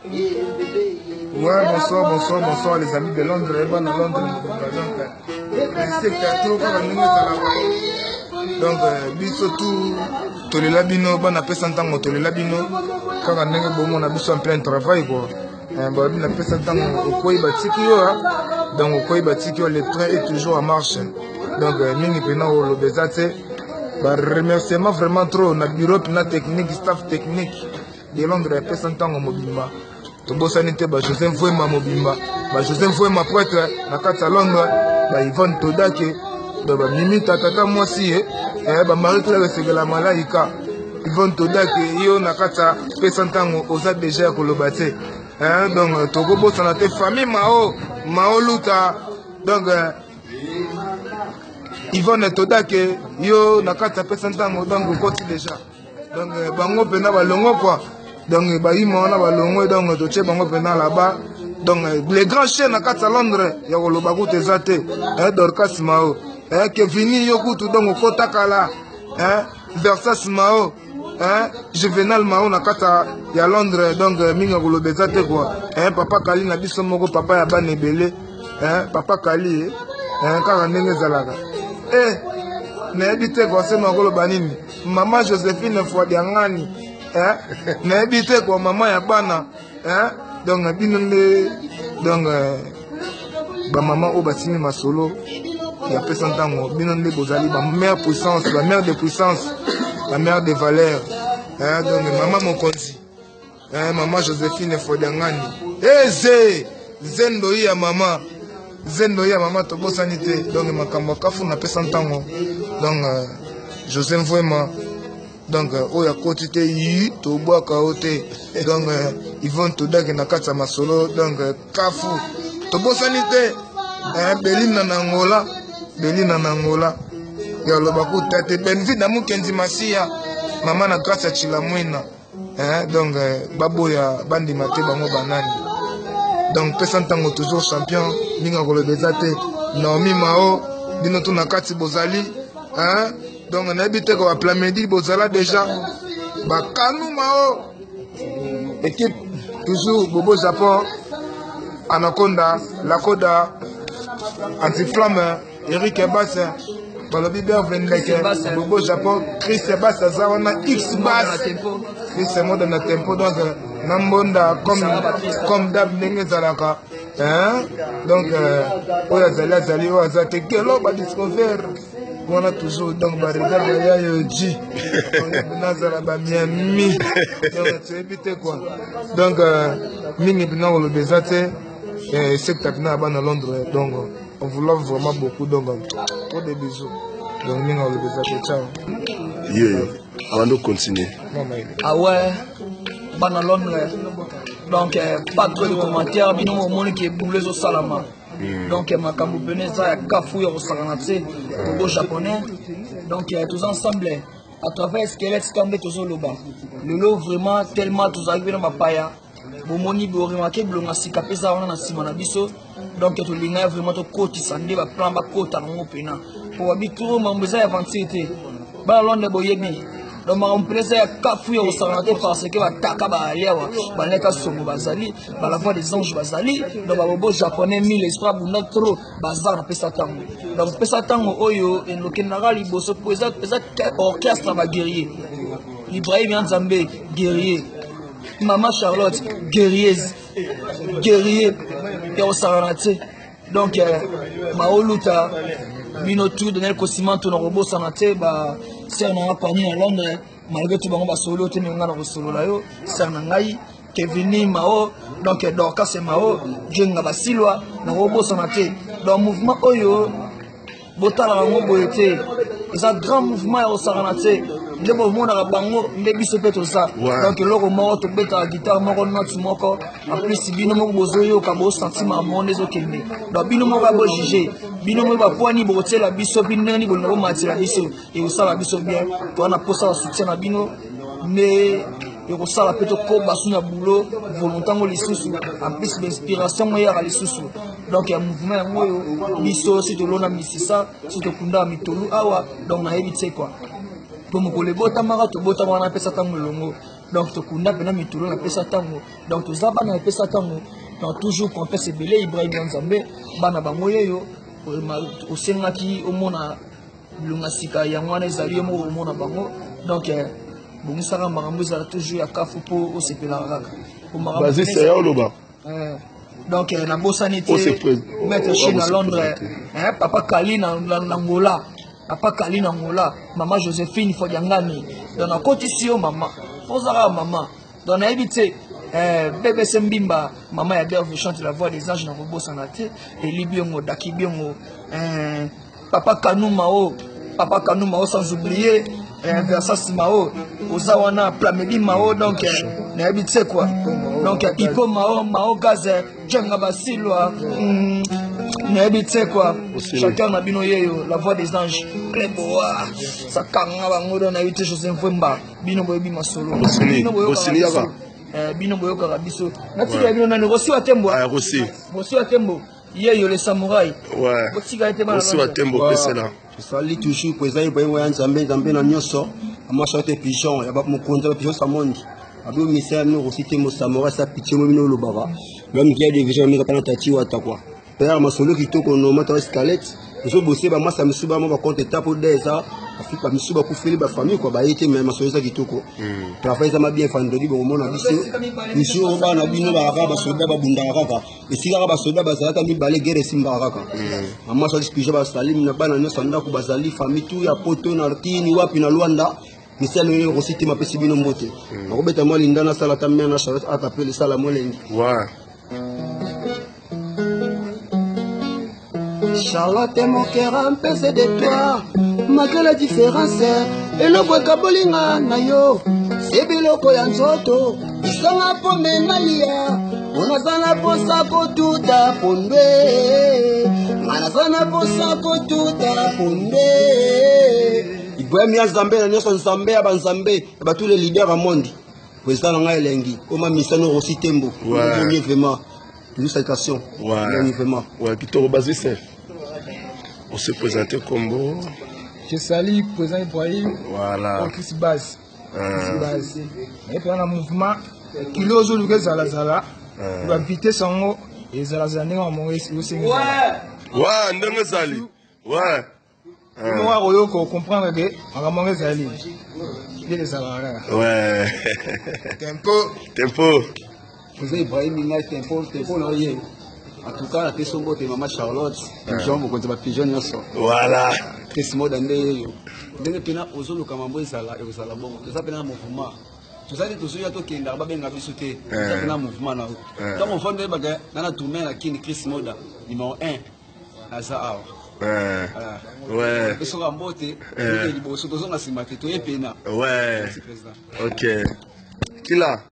Ouais, bonsoir les amis de Londres. Bonne à Londres. Donc, biso tout les labino, bon après 100 ans, tous les labino, quand on est bon, on a besoin en plein travail quoi. Bon, on a fait 100 ans au Koi Batikio, donc au Koi Batikio, le train est toujours en marche. Donc, nous prenons le Bézate. Remerciement vraiment trop, na bureau, na technique, staff technique de Londres, après 100 ans au Mobimba. Tobo sanité, Joseph Fouema Mobimba, Joseph Fouema prêtre, na Kata Londres, Yvonne Todake. Donc, Mimi Tata, moi aussi, Marie-Claire Segala Malaika, Yvonne Todake, Yo Nakata, Pesantango, Osa déjà Kolobate. Donc, Togo Sanate, famille Mao Luta. Donc, Yvonne Todake, Yo Nakata, Pesantango, donc, côté déjà. Donc, Bango Pena Balongo, quoi. Donc, Baïma, on a Balongo, donc, Toche Bango Pena là-bas. Donc, les grands chiens Nakata Londres, Yolo Bagou Tezate, Dorcas Mao. Kevini Yokutu donc Kotakala, Versas Mao, Juvenal Mao Nakata ya Londres donc minga kolobezate quoi. Papa Kali na biso moko papa ya bana ebele, papa Kali kaka ndenge zalaka. Na ebite kwa sema koloba nini? Mama Josephine Fwadiangani, na ebite kwa mama ya bana, donc binonde donc ba maman o batini masolo. Il y a peu de temps, Binonde Bozali, la mère puissance, la mère de puissance, la mère de valeur. Donc, maman Mokonzi, maman Joséphine Fodangani. Zendoïa maman, Tobo Sanité. Donc, ma Kambakafu n'a pas 100 ans. Donc, Joseph Fouema. Donc, Oya Kotite, Yi, Tobo Kaote. Donc, Yvonne Todak Nakata Masolo. Donc, Kafu. Tobo Sanité. Beline Nangola. Belina Nangola, ya lobaku tete benvi na mukenzi masia, mama na grâce à Chilamwina, donc babo ya bandi mate bango banani, donc pesantango toujours champion, minga kolo bezate, Naomi Mao, bino tu na kati bozali, donc na habité ko aplamedi bozala déjà, bakanu Mao, équipe toujours Bobo Japon, Anaconda, Lakoda, Anti-Flamme. Eric Ebassa, Balobi Bervendeke, Bobo Japon, Chris Ebassa, Zawana, X Bass, Chris Ebassa dans le tempo, donc Nambonda, comme Dab Nengezalaka, donc, Oya Zali, Oya Zate, Gelo, Badiscover, on a toujours, donc, Barida, Yayoji, Nazala, Miami, tu évité quoi. Donc, Mingi Bina, le Bezate, et c'est que tu as à Londres, donc. On vous love vraiment beaucoup, donc trop de bisous. Donc, nous allons le ciao. Yo, avant de continuer. Ah ouais, ban à Londres. Donc, pas trop de commentaires, mais nous, au monde qui est boulé au Salama. Donc, ma Kamoubeneza, ya Kafou, au Saranate, au japonais. Donc, tous ensemble, à travers Squelette, Stambe, tous au Loba. Le lot, vraiment, tellement, tous arrivés dans ma paille. Bomoni bo remarqué blonga sika pesa wana na sima na biso donc to linga vraiment to koti sande ba plan ba kota ngo pena pour habituro mambeza ya vantité ba londe boyebi donc ma empresa ya Kafu yo sanate parce que ba taka ba alewa ba leka somo bazali ba la voix des anges bazali donc ba bobo japonais mille espoir bunda trop bazar na pesa tango donc pesa tango oyo en lokendaka liboso po eza orchestre ba guerrier Ibrahim Nzambe guerrier Maman Charlotte, guerrier, et au Saranate. Donc, Maoluta, Minotu, Daniel Kosiman, ton robot Saranate, c'est un parmi à Londres, malgré tout, on va solo, tu n'as pas solo là, c'est un angaï, Kevin Mao, donc Dorcas Mao, Jenga Basilwa, le robot Saranate. Dans le mouvement Oyo, Botala Boyete, c'est un grand mouvement au Saranate. Le mouvement de la bango, les bisopés tout ça. Donc, le mort, tu bêta la guitare, mort, non, tu m'en en plus, si binomo bozoyo, kabo, sentiment, mon des okende. Donc, binomo va juger. Binomo va poigner, botter la biso, binani, bono, mati la biso. Et vous savez la biso bien. Toi, on a posé la soutien à bino. Mais, et vous savez la petite courbe, basuna boulot, volontairement les sous. En plus, l'inspiration, moi, à les sous. Donc, il y a un mouvement, moi, biso, si tu l'on a mis ça, si tu kunda, mitolu, awa. Donc, on a évité quoi. Pour me coller, botamara, tu botamara, pesa tango longo. donc tokunda pena mitolo na pesa tango donc tozaba na pesa tango donc toujours contexte belé Ibrahim Nzambe bana bango yeyo osengaki omona bilunga sika yango wana ezali yo moko omona bango donc bongisaka makambo ezala toujours ya kafu mpo osepelaka kaka Basiste ya oloba donc nabosani te mettre chine à Londres papa Kali na Angola papa Kali na Angola maman Joséphine Fodiangani donc nakotisi yo mama pozaka mama donc nayebi te BBC Mbimba mama ya Berve chante la voix des anges na kobosana te eli biongo daki biongo papa Kanuma o sans oublier Versas Mao Ozawana Plamedi Mao donc nayebi te quoi donc Ipo Mao Gaz Djenga Basilwa nayebi te quoi chacun na bino yeyo la voix des anges Kleboa Sakanga bango do nayebi te José Mvemba bino boyebi masolo bino boyoka biso natika bino na Rossi wa Tembo Rossi wa Tembo yeyo le samouraï botika ete bana Rossi wa Tembo pesela je salue toujours président Ibrahim Nzambe na nyonso amashate pigeon ya ba mukonza pigeon samondi abo misère no Rossi Tembo samouraï sa pitié mo bino lobaba l'homme qui a des visions mika pana tati wata quoi père masolo kitoko no mata escalette zo bosser ba masa misuba mo ba compte tapo deza afika misuba ku fili ba famille quoi ba yete mais masolo za kitoko travail za bien fandoli bo mona biso ba na bino ba raba soda ba bunda kaka esika ba soda ba zalata mi bale guerre simba kaka mama so dispige ba salim na bana no sanda ku bazali famille tout ya poto na tini wapi na Luanda misala no Rossi Tembo pesi bino mbote akobeta mo linda na sala tamia na Charlotte atapele sala molengi Charlotte, mon cœur un peu c'est de toi. Malgré la différence, et le bois kabolinga na yo. C'est biloko ya nzoto. Isanga po mengalia. Unazana po sako tuta ponde. Manazana po sako tuta ponde. Ibrahim Nzambe na nyoso Nzambe aba Nzambe. Ba tous les leaders au monde. Président nga elengi. Oma misano Rossi Tembo. Vraiment. Une citation. Vraiment. Ouais, Kitoko Basiste. On se présentait comme bon. Je salue le président Ibrahim. Voilà. Chris Baz. Et puis on a un mouvement qui est aujourd'hui que Zala. Il va inviter son et Zala on m'a aussi. Ouais, ndenge Zali. Ouais. On va comprendre que on va manger Zali. Il est Zala. Ouais. Tempo. Président Ibrahim Tempo na yé. En tout cas, la question de maman Charlotte, pigeon, vous comptez pas pigeon, voilà. Qu'est-ce mot d'année? Dès que nous osons le camembert, ça là, et ça là bon. Ça fait un mouvement. Tout ça, tout ça, tout qui est là, ben la sauté. Ça fait un mouvement là. Quand on fait des bagages, dans la tournée là, qui est Chris Moda, numéro 1, à ça. Ouais. Ils sont en beauté. Ils sont en simati. Tout est pena. Ouais. Ok. Qui là?